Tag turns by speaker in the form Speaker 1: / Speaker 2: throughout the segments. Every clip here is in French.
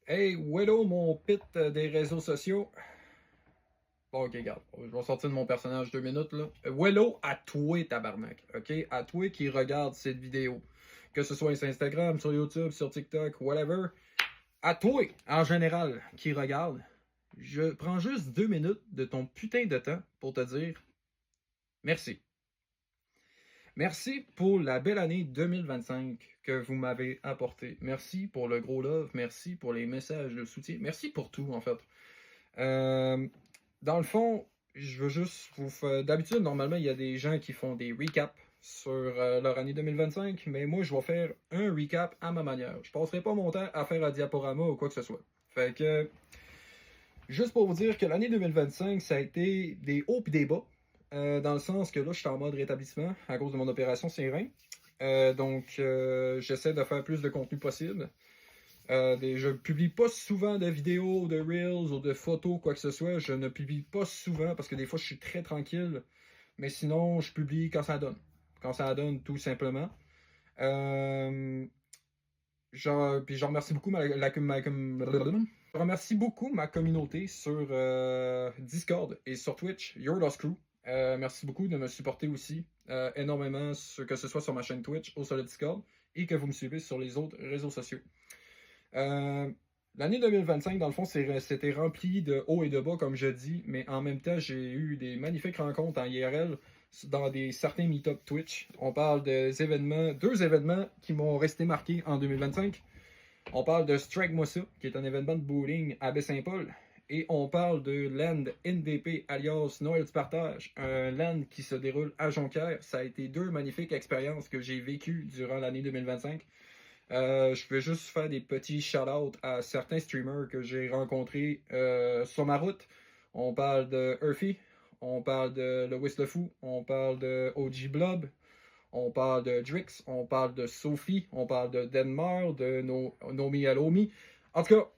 Speaker 1: Hey, Willow, mon pit des réseaux sociaux. Bon, ok, regarde. Je vais sortir de mon personnage 2 minutes, là. Willow, à toi, tabarnak. Ok? À toi qui regarde cette vidéo. Que ce soit sur Instagram, sur YouTube, sur TikTok, whatever. À toi, en général, qui regarde. Je prends juste 2 minutes de ton putain de temps pour te dire merci. Merci pour la belle année 2025 que vous m'avez apportée. Merci pour le gros love. Merci pour les messages de soutien. Merci pour tout, en fait. Euh, Dans le fond, je veux juste vous faire. D'habitude, normalement, il y a des gens qui font des recaps sur leur année 2025, mais moi, je vais faire un recap à ma manière. Je passerai pas mon temps à faire un diaporama ou quoi que ce soit. Fait que, juste pour vous dire que l'année 2025, ça a été des hauts et des bas. Dans le sens que là, je suis en mode rétablissement à cause de mon opération rein. Donc, j'essaie de faire plus de contenu possible. Je publie pas souvent de vidéos, de reels ou de photos, quoi que ce soit. Je ne publie pas souvent parce que des fois je suis très tranquille. Mais sinon, je publie quand ça donne. Quand ça donne, tout simplement. Euh, puis je remercie beaucoup je remercie beaucoup ma communauté sur Discord et sur Twitch, Your Lost Crew. Merci beaucoup de me supporter aussi énormément, que ce soit sur ma chaîne Twitch ou sur le Discord, et que vous me suivez sur les autres réseaux sociaux. Euh, L'année 2025, dans le fond, c'était rempli de hauts et de bas, comme je dis, mais en même temps, j'ai eu des magnifiques rencontres en IRL dans certains meet-up Twitch. On parle des événements, deux événements qui m'ont resté marqués en 2025. On parle de Strike Mossa, qui est un événement de bowling à Baie-Saint-Paul. Et on parle de LAN NDP, alias Noël du Partage, un LAN qui se déroule à Jonquière. Ça a été deux magnifiques expériences que j'ai vécues durant l'année 2025. Je vais juste faire des petits shout-outs à certains streamers que j'ai rencontrés sur ma route. On parle de Urfy, on parle de Lewis le Fou, on parle de OG Blob, on parle de Drix, on parle de Sophie, on parle de Denmar, de Nomi Alomi. En tout cas,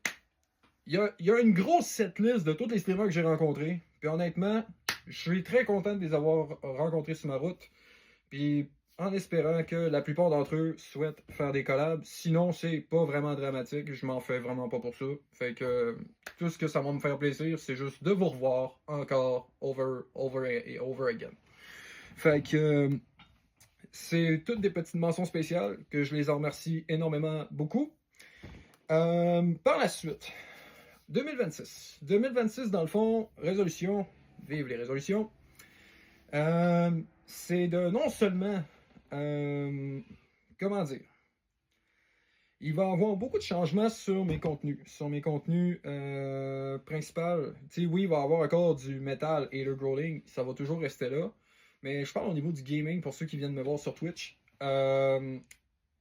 Speaker 1: il y a une grosse setlist de tous les streamers que j'ai rencontrés. Puis honnêtement, je suis très content de les avoir rencontrés sur ma route. Puis en espérant que la plupart d'entre eux souhaitent faire des collabs. Sinon, c'est pas vraiment dramatique. Je m'en fais vraiment pas pour ça. Fait que tout ce que ça va me faire plaisir, c'est juste de vous revoir encore over et over again. Fait que c'est toutes des petites mentions spéciales que je les en remercie énormément beaucoup. Par la suite, 2026. 2026, dans le fond, résolution. Vive les résolutions. C'est de non seulement. Comment dire? Il va y avoir beaucoup de changements sur mes contenus. Sur mes contenus principaux. Tu sais, oui, il va y avoir encore du metal et le growling. Ça va toujours rester là. Mais je parle au niveau du gaming pour ceux qui viennent me voir sur Twitch.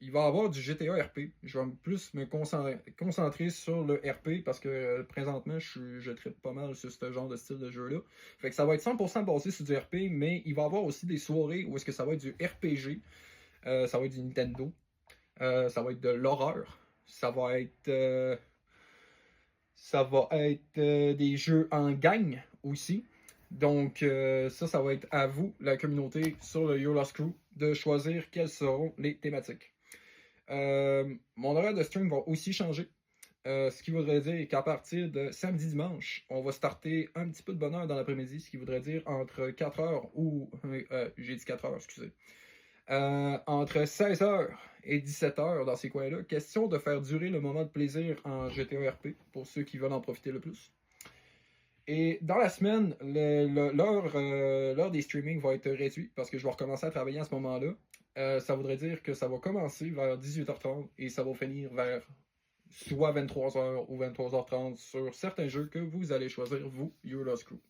Speaker 1: Il va y avoir du GTA RP. Je vais plus me concentrer sur le RP parce que présentement, je trippe pas mal sur ce genre de style de jeu-là. Fait que ça va être 100% basé sur du RP, mais il va y avoir aussi des soirées où est-ce que ça va être du RPG. Ça va être du Nintendo. Ça va être de l'horreur. Ça va être des jeux en gang aussi. Donc, ça va être à vous, la communauté, sur le Your Lost Crew, de choisir quelles seront les thématiques. Mon horaire de stream va aussi changer. Ce qui voudrait dire qu'à partir de samedi-dimanche, on va starter un petit peu de bonne heure dans l'après-midi, ce qui voudrait dire entre 4h ou... j'ai dit 4h, excusez. Entre 16h et 17h dans ces coins-là. Question de faire durer le moment de plaisir en GTA RP pour ceux qui veulent en profiter le plus. Et dans la semaine, l'heure des streamings va être réduite parce que je vais recommencer à travailler à ce moment-là. Ça voudrait dire que ça va commencer vers 18h30 et ça va finir vers soit 23h ou 23h30 sur certains jeux que vous allez choisir, vous, Your Lost Crew.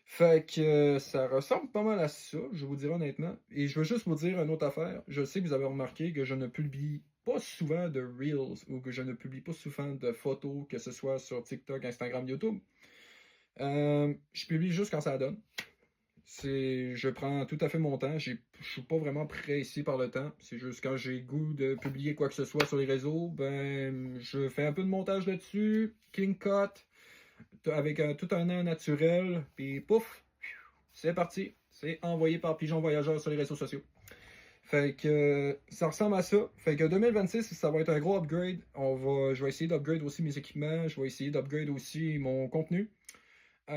Speaker 1: Fait que ça ressemble pas mal à ça, je vous dirai honnêtement. Et je veux juste vous dire une autre affaire. Je sais que vous avez remarqué que je ne publie pas souvent de Reels ou que je ne publie pas souvent de photos, que ce soit sur TikTok, Instagram, YouTube. Je publie juste quand ça donne. Je prends tout à fait mon temps. Je suis pas vraiment pressé par le temps. C'est juste quand j'ai goût de publier quoi que ce soit sur les réseaux, ben je fais un peu de montage là-dessus, clean cut, avec tout un air naturel, puis pouf, c'est parti. C'est envoyé par Pigeon Voyageur sur les réseaux sociaux. Fait que ça ressemble à ça. Fait que 2026, ça va être un gros upgrade. Je vais essayer d'upgrade aussi mes équipements. Je vais essayer d'upgrade aussi mon contenu. Il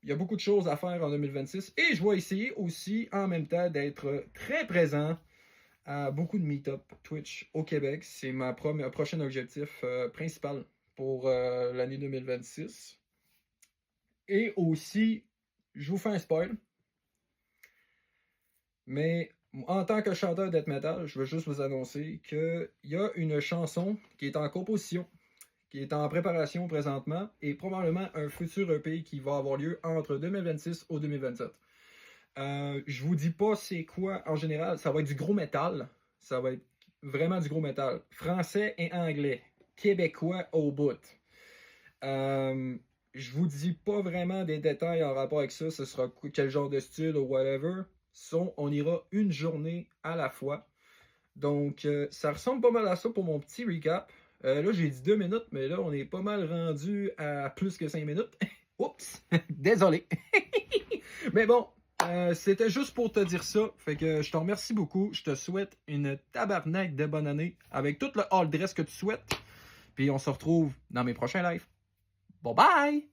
Speaker 1: y a beaucoup de choses à faire en 2026. Et je vais essayer aussi en même temps d'être très présent à beaucoup de meet-up Twitch au Québec. C'est ma prochain objectif principal pour l'année 2026. Et aussi, je vous fais un spoil. Mais en tant que chanteur de death metal, je veux juste vous annoncer qu'il y a une chanson qui est en composition, qui est en préparation présentement, et probablement un futur EP qui va avoir lieu entre 2026 ou 2027. Je vous dis pas c'est quoi en général, ça va être du gros métal, ça va être vraiment du gros métal, français et anglais, québécois au bout. Je vous dis pas vraiment des détails en rapport avec ça, ce sera quel genre de style ou whatever. On ira une journée à la fois. Donc, ça ressemble pas mal à ça pour mon petit recap. Là, j'ai dit 2 minutes, mais là, on est pas mal rendu à plus que 5 minutes. Oups! Désolé! Mais bon, c'était juste pour te dire ça. Fait que je te remercie beaucoup. Je te souhaite une tabarnak de bonne année avec tout le all dress que tu souhaites. Puis on se retrouve dans mes prochains lives. Bye bye!